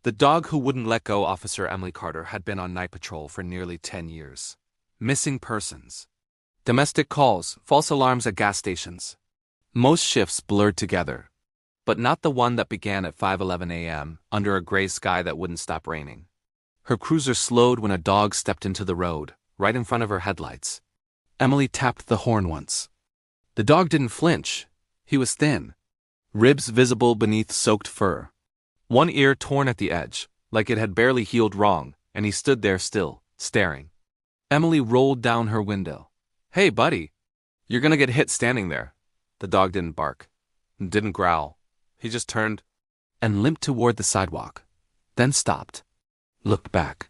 The dog who wouldn't let go, Officer Emily Carter, had been on night patrol for nearly 10 years. Missing persons, domestic calls, false alarms at gas stations. Most shifts blurred together. But not the one that began at 5:11 a.m. under a gray sky that wouldn't stop raining. Her cruiser slowed when a dog stepped into the road, right in front of her headlights. Emily tapped the horn once. The dog didn't flinch. He was thin, ribs visible beneath soaked fur. One ear torn at the edge, like it had barely healed wrong, and he stood there still, staring. Emily rolled down her window. "Hey, buddy. You're gonna get hit standing there." The dog didn't bark, didn't growl. He just turned and limped toward the sidewalk, then stopped, looked back.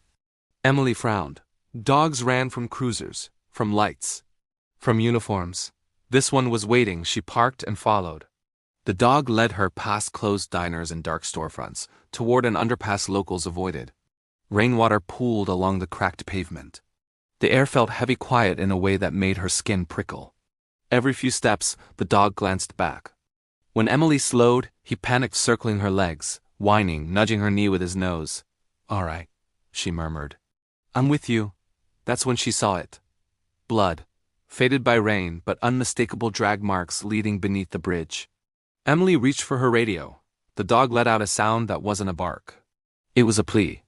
Emily frowned. Dogs ran from cruisers, from lights, from uniforms. This one was waiting. She parked and followed. The dog led her past closed diners and dark storefronts, toward an underpass locals avoided. Rainwater pooled along the cracked pavement. The air felt heavy quiet in a way that made her skin prickle. Every few steps, the dog glanced back. When Emily slowed, he panicked, circling her legs, whining, nudging her knee with his nose. "All right," she murmured. "I'm with you." That's when she saw it. Blood, faded by rain, but unmistakable drag marks leading beneath the bridge. Emily reached for her radio. The dog let out a sound that wasn't a bark. It was a plea.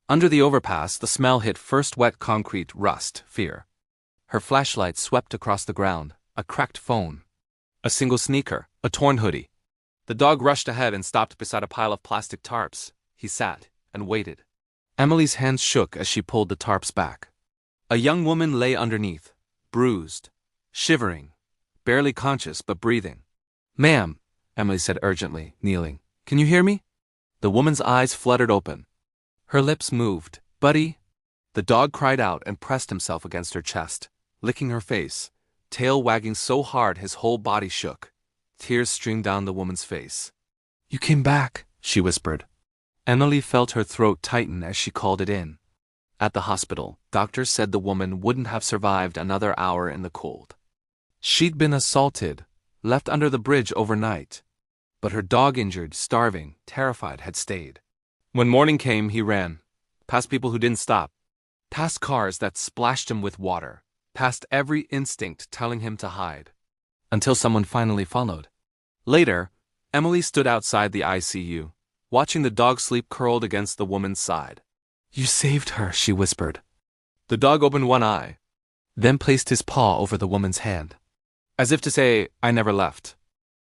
Under the overpass, the smell hit first wet concrete, rust, fear. Her flashlight swept across the ground, a cracked phone, a single sneaker, a torn hoodie. The dog rushed ahead and stopped beside a pile of plastic tarps. He sat and waited. Emily's hands shook as she pulled the tarps back. A young woman lay underneath, bruised, shivering, barely conscious but breathing. "Ma'am," Emily said urgently, kneeling. "Can you hear me?" The woman's eyes fluttered open. Her lips moved. "Buddy." The dog cried out and pressed himself against her chest, licking her face, tail wagging so hard his whole body shook. Tears streamed down the woman's face. "You came back," she whispered. Emily felt her throat tighten as she called it in. At the hospital, doctors said the woman wouldn't have survived another hour in the cold. She'd been assaulted, left under the bridge overnight. But her dog, injured, starving, terrified, had stayed. When morning came, he ran, past people who didn't stop, past cars that splashed him with water, past every instinct telling him to hide. Until someone finally followed. Later, Emily stood outside the ICU, watching the dog sleep curled against the woman's side. "You saved her," she whispered. The dog opened one eye, then placed his paw over the woman's hand, as if to say, "I never left."